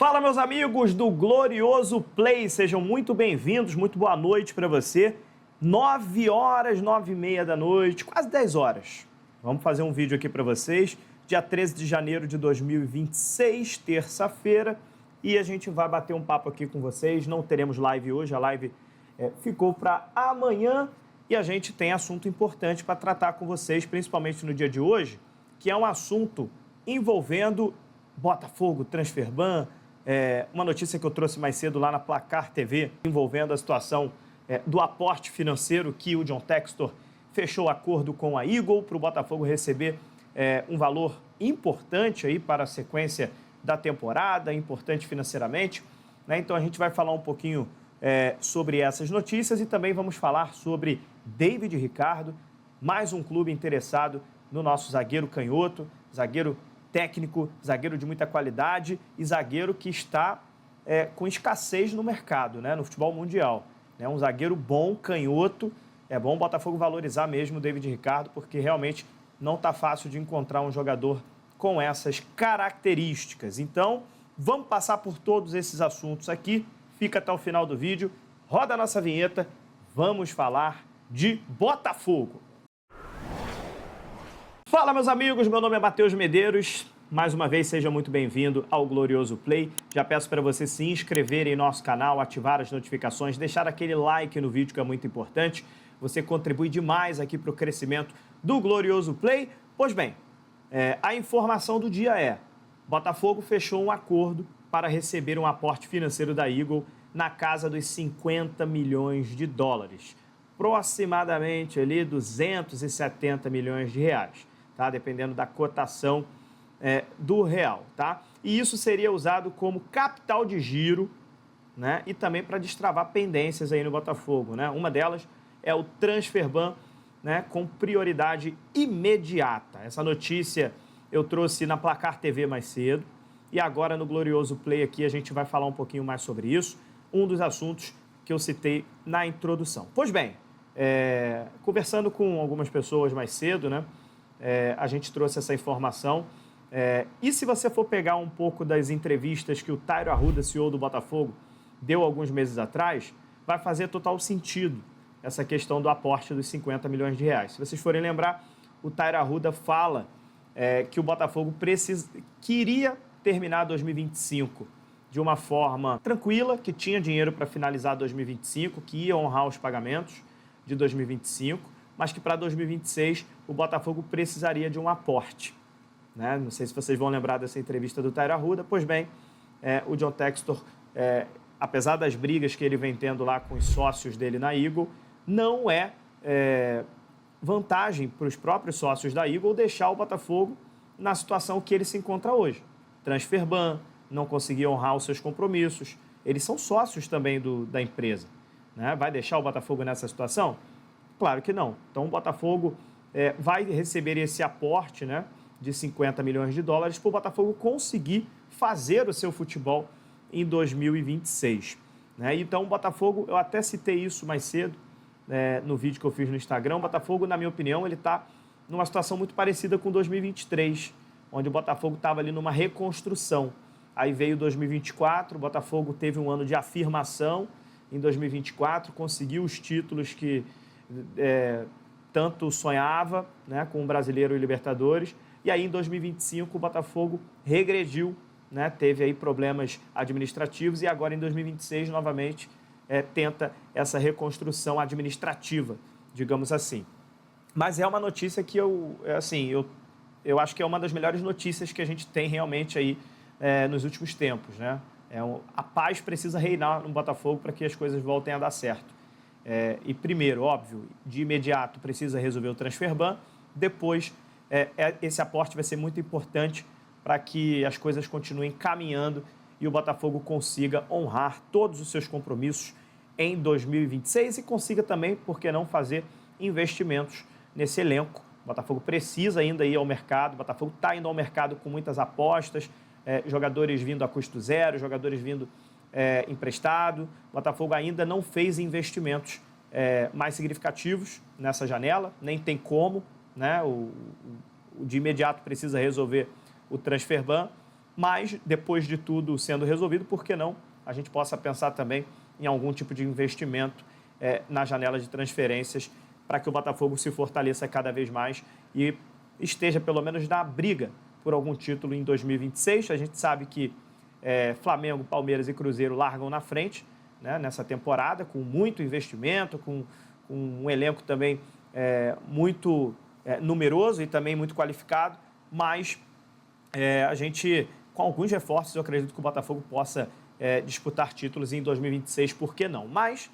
Fala, meus amigos do Glorioso Play, sejam muito bem-vindos, muito boa noite para você. 9 horas, 9h30 da noite, quase 10 horas. Vamos fazer um vídeo aqui para vocês, dia 13 de janeiro de 2026, terça-feira, e a gente vai bater um papo aqui com vocês. Não teremos live hoje, a live ficou para amanhã, e a gente tem assunto importante para tratar com vocês, principalmente no dia de hoje, que é um assunto envolvendo Botafogo, Transferban, uma notícia que eu trouxe mais cedo lá na Placar TV, envolvendo a situação do aporte financeiro que o John Textor fechou acordo com a Eagle para o Botafogo receber um valor importante aí para a sequência da temporada, importante financeiramente, né? Então a gente vai falar um pouquinho sobre essas notícias e também vamos falar sobre David Ricardo, mais um clube interessado no nosso zagueiro canhoto, zagueiro técnico, zagueiro de muita qualidade e zagueiro que está com escassez no mercado, né, no futebol mundial. É um zagueiro bom, canhoto. É bom o Botafogo valorizar mesmo o David Ricardo, porque realmente não está fácil de encontrar um jogador com essas características. Então, vamos passar por todos esses assuntos aqui. Fica até o final do vídeo. Roda a nossa vinheta. Vamos falar de Botafogo. Fala, meus amigos, meu nome é Matheus Medeiros. Mais uma vez, seja muito bem-vindo ao Glorioso Play. Já peço para você se inscrever em nosso canal, ativar as notificações, deixar aquele like no vídeo que é muito importante. Você contribui demais aqui para o crescimento do Glorioso Play. Pois bem, a informação do dia é: Botafogo fechou um acordo para receber um aporte financeiro da Eagle na casa dos 50 milhões de dólares. Aproximadamente ali 270 milhões de reais. Tá? Dependendo da cotação do real, tá? E isso seria usado como capital de giro, né? E também para destravar pendências aí no Botafogo, né? Uma delas é o Transferban, né? Com prioridade imediata. Essa notícia eu trouxe na Placar TV mais cedo e agora no Glorioso Play aqui a gente vai falar um pouquinho mais sobre isso, um dos assuntos que eu citei na introdução. Pois bem, conversando com algumas pessoas mais cedo, né? A gente trouxe essa informação. E se você for pegar um pouco das entrevistas que o Tairo Arruda, CEO do Botafogo, deu alguns meses atrás, vai fazer total sentido essa questão do aporte dos 50 milhões de reais. Se vocês forem lembrar, o Tairo Arruda fala que o Botafogo queria terminar 2025 de uma forma tranquila, que tinha dinheiro para finalizar 2025, que ia honrar os pagamentos de 2025, mas que para 2026 o Botafogo precisaria de um aporte, né? Não sei se vocês vão lembrar dessa entrevista do Tairo Arruda. Pois bem, o John Textor, apesar das brigas que ele vem tendo lá com os sócios dele na Eagle, não é vantagem para os próprios sócios da Eagle deixar o Botafogo na situação que ele se encontra hoje. Transferban, não conseguir honrar os seus compromissos. Eles são sócios também da empresa, né? Vai deixar o Botafogo nessa situação? Claro que não. Então o Botafogo vai receber esse aporte, né, de 50 milhões de dólares para o Botafogo conseguir fazer o seu futebol em 2026. Né? Então o Botafogo, eu até citei isso mais cedo no vídeo que eu fiz no Instagram, o Botafogo, na minha opinião, ele está numa situação muito parecida com 2023, onde o Botafogo estava ali numa reconstrução. Aí veio 2024, o Botafogo teve um ano de afirmação em 2024, conseguiu os títulos que tanto sonhava, né, com o Brasileiro e Libertadores. E aí, em 2025, o Botafogo regrediu, né, teve aí problemas administrativos e agora, em 2026, novamente, tenta essa reconstrução administrativa, digamos assim. Mas é uma notícia que eu acho que é uma das melhores notícias que a gente tem realmente aí nos últimos tempos, né? A paz precisa reinar no Botafogo para que as coisas voltem a dar certo. E primeiro, óbvio, de imediato precisa resolver o Transferban, depois esse aporte vai ser muito importante para que as coisas continuem caminhando e o Botafogo consiga honrar todos os seus compromissos em 2026 e consiga também, por que não, fazer investimentos nesse elenco. O Botafogo precisa ainda ir ao mercado, o Botafogo está indo ao mercado com muitas apostas, jogadores vindo a custo zero, jogadores vindo emprestado. O Botafogo ainda não fez investimentos mais significativos nessa janela, nem tem como, né? O de imediato precisa resolver o Transferban, mas depois de tudo sendo resolvido, por que não a gente possa pensar também em algum tipo de investimento na janela de transferências para que o Botafogo se fortaleça cada vez mais e esteja pelo menos na briga por algum título em 2026. A gente sabe que Flamengo, Palmeiras e Cruzeiro largam na frente, né, nessa temporada, com muito investimento, com um elenco também muito numeroso e também muito qualificado, mas a gente, com alguns reforços, eu acredito que o Botafogo possa disputar títulos em 2026, por que não? Mas,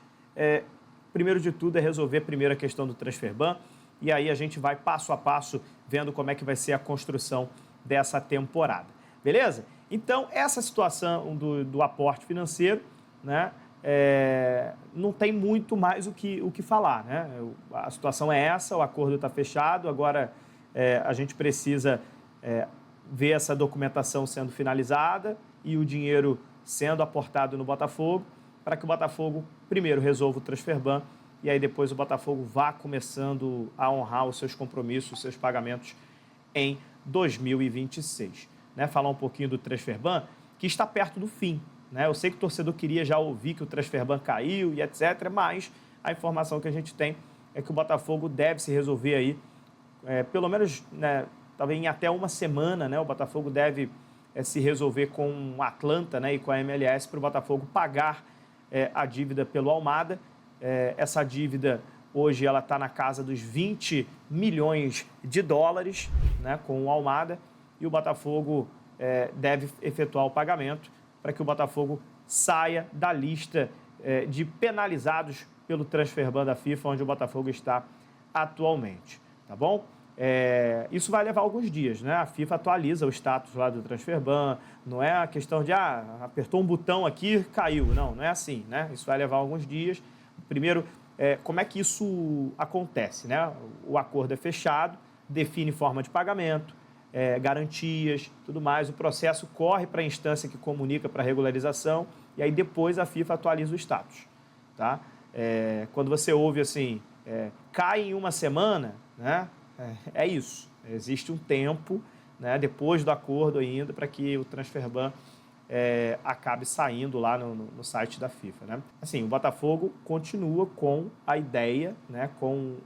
primeiro de tudo, é resolver primeiro a questão do transfer-ban, e aí a gente vai passo a passo vendo como é que vai ser a construção dessa temporada. Beleza? Então, essa situação do aporte financeiro, né, não tem muito mais o que falar, né? A situação é essa, o acordo está fechado, agora a gente precisa ver essa documentação sendo finalizada e o dinheiro sendo aportado no Botafogo, para que o Botafogo primeiro resolva o transfer-ban e aí depois o Botafogo vá começando a honrar os seus compromissos, os seus pagamentos em 2026. Né? Falar um pouquinho do transfer-ban, que está perto do fim. Né? Eu sei que o torcedor queria já ouvir que o transfer-ban caiu e etc., mas a informação que a gente tem é que o Botafogo deve se resolver aí, pelo menos, né, talvez em até uma semana, né, o Botafogo deve se resolver com o Atlanta, né, e com a MLS para o Botafogo pagar a dívida pelo Almada. Essa dívida hoje ela está na casa dos 20 milhões de dólares, né, com o Almada, e o Botafogo deve efetuar o pagamento para que o Botafogo saia da lista de penalizados pelo transfer-ban da FIFA, onde o Botafogo está atualmente, tá bom? Isso vai levar alguns dias, né? A FIFA atualiza o status lá do transfer-ban, não é a questão de, apertou um botão aqui, caiu. Não é assim, né? Isso vai levar alguns dias. Primeiro, como é que isso acontece, né? O acordo é fechado, define forma de pagamento, garantias, tudo mais. O processo corre para a instância que comunica para a regularização e aí depois a FIFA atualiza o status, tá? Quando você ouve assim, cai em uma semana, né? É isso. Existe um tempo, né, depois do acordo ainda, para que o transfer-ban acabe saindo lá no site da FIFA. Né? Assim, o Botafogo continua com a ideia, né, com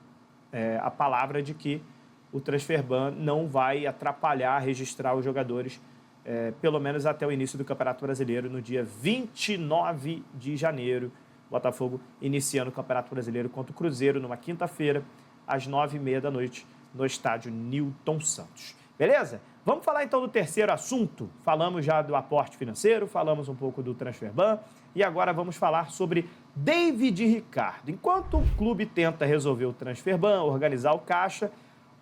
a palavra de que o transfer-ban não vai atrapalhar registrar os jogadores, pelo menos até o início do Campeonato Brasileiro, no dia 29 de janeiro. O Botafogo iniciando o Campeonato Brasileiro contra o Cruzeiro, numa quinta-feira, às 9h30 da noite, no estádio Newton Santos. Beleza? Vamos falar então do terceiro assunto. Falamos já do aporte financeiro, falamos um pouco do transfer-ban e agora vamos falar sobre David Ricardo. Enquanto o clube tenta resolver o transfer-ban, organizar o caixa,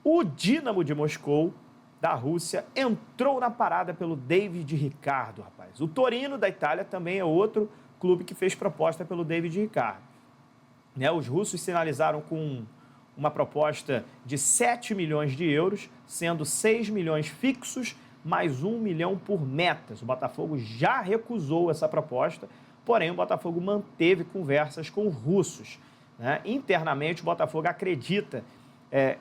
o Dínamo de Moscou, da Rússia, entrou na parada pelo David Ricardo, rapaz. O Torino, da Itália, também é outro clube que fez proposta pelo David Ricardo. Né? Os russos sinalizaram com uma proposta de 7 milhões de euros, sendo 6 milhões fixos, mais 1 milhão por metas. O Botafogo já recusou essa proposta, porém o Botafogo manteve conversas com os russos. Né? Internamente, o Botafogo acredita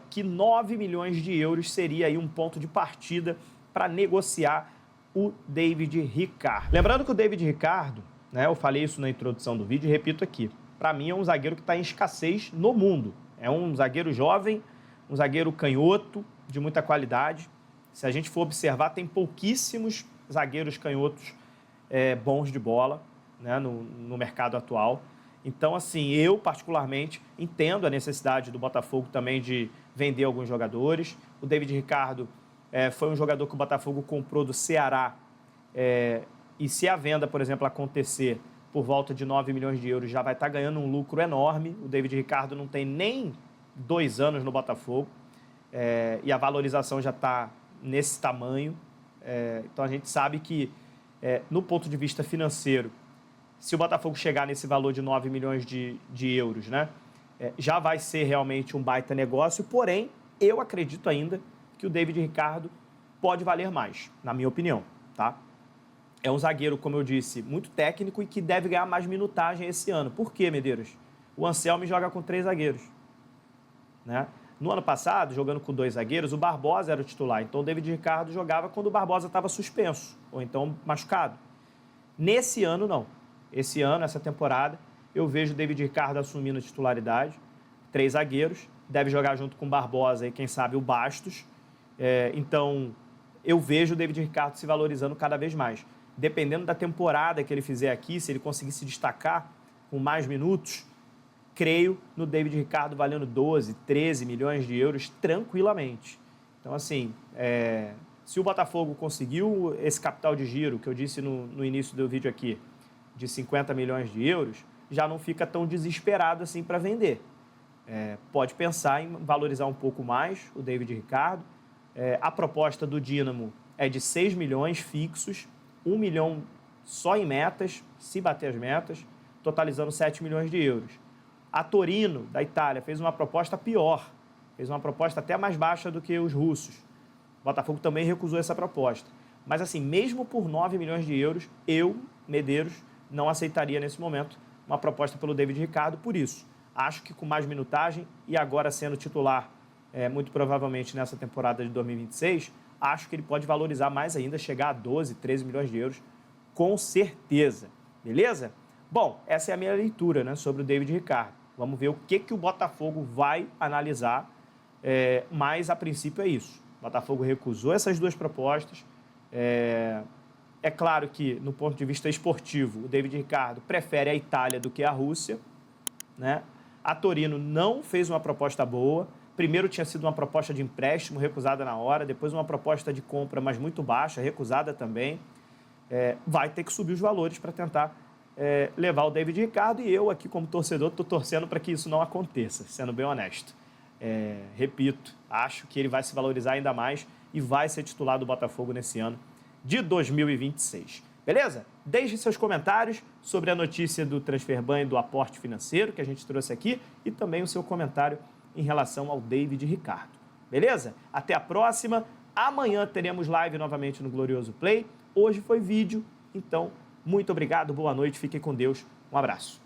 que 9 milhões de euros seria aí um ponto de partida para negociar o David Ricardo. Lembrando que o David Ricardo, né, eu falei isso na introdução do vídeo e repito aqui, para mim é um zagueiro que está em escassez no mundo. É um zagueiro jovem, um zagueiro canhoto, de muita qualidade. Se a gente for observar, tem pouquíssimos zagueiros canhotos bons de bola, né, no mercado atual. Então, assim, eu particularmente entendo a necessidade do Botafogo também de vender alguns jogadores. O David Ricardo foi um jogador que o Botafogo comprou do Ceará. E se a venda, por exemplo, acontecer por volta de 9 milhões de euros, já vai estar ganhando um lucro enorme. O David Ricardo não tem nem 2 anos no Botafogo e a valorização já está nesse tamanho. Então, a gente sabe que, no ponto de vista financeiro, se o Botafogo chegar nesse valor de 9 milhões de euros, né, já vai ser realmente um baita negócio. Porém, eu acredito ainda que o David Ricardo pode valer mais, na minha opinião, tá? É um zagueiro, como eu disse, muito técnico e que deve ganhar mais minutagem esse ano. Por quê, Medeiros? O Anselmi joga com 3 zagueiros. Né? No ano passado, jogando com 2 zagueiros, o Barbosa era o titular. Então, o David Ricardo jogava quando o Barbosa estava suspenso, ou então machucado. Nesse ano, não. Esse ano, essa temporada, eu vejo o David Ricardo assumindo a titularidade. 3 zagueiros, deve jogar junto com o Barbosa e, quem sabe, o Bastos. Então, eu vejo o David Ricardo se valorizando cada vez mais. Dependendo da temporada que ele fizer aqui, se ele conseguir se destacar com mais minutos, creio no David Ricardo valendo 12, 13 milhões de euros tranquilamente. Então, assim, se o Botafogo conseguiu esse capital de giro, que eu disse no início do vídeo aqui, de 50 milhões de euros, já não fica tão desesperado assim para vender. Pode pensar em valorizar um pouco mais o David Ricardo. A proposta do Dínamo é de 6 milhões fixos, 1 milhão só em metas, se bater as metas, totalizando 7 milhões de euros. A Torino, da Itália, fez uma proposta pior, fez uma proposta até mais baixa do que os russos. O Botafogo também recusou essa proposta. Mas, assim, mesmo por 9 milhões de euros, eu, Medeiros, não aceitaria nesse momento uma proposta pelo David Ricardo por isso. Acho que com mais minutagem e agora sendo titular, muito provavelmente nessa temporada de 2026, acho que ele pode valorizar mais ainda, chegar a 12, 13 milhões de euros, com certeza. Beleza? Bom, essa é a minha leitura, né, sobre o David Ricardo. Vamos ver o que o Botafogo vai analisar, mas a princípio é isso. O Botafogo recusou essas 2 propostas. É claro que, no ponto de vista esportivo, o David Ricardo prefere a Itália do que a Rússia, né? A Torino não fez uma proposta boa. Primeiro tinha sido uma proposta de empréstimo, recusada na hora. Depois uma proposta de compra, mas muito baixa, recusada também. Vai ter que subir os valores para tentar levar o David Ricardo. E eu aqui, como torcedor, estou torcendo para que isso não aconteça, sendo bem honesto. Repito, acho que ele vai se valorizar ainda mais e vai ser titular do Botafogo nesse ano de 2026. Beleza? Deixe seus comentários sobre a notícia do Transferban e do aporte financeiro que a gente trouxe aqui e também o seu comentário em relação ao David Ricardo. Beleza? Até a próxima. Amanhã teremos live novamente no Glorioso Play. Hoje foi vídeo, então muito obrigado, boa noite, fiquem com Deus, um abraço.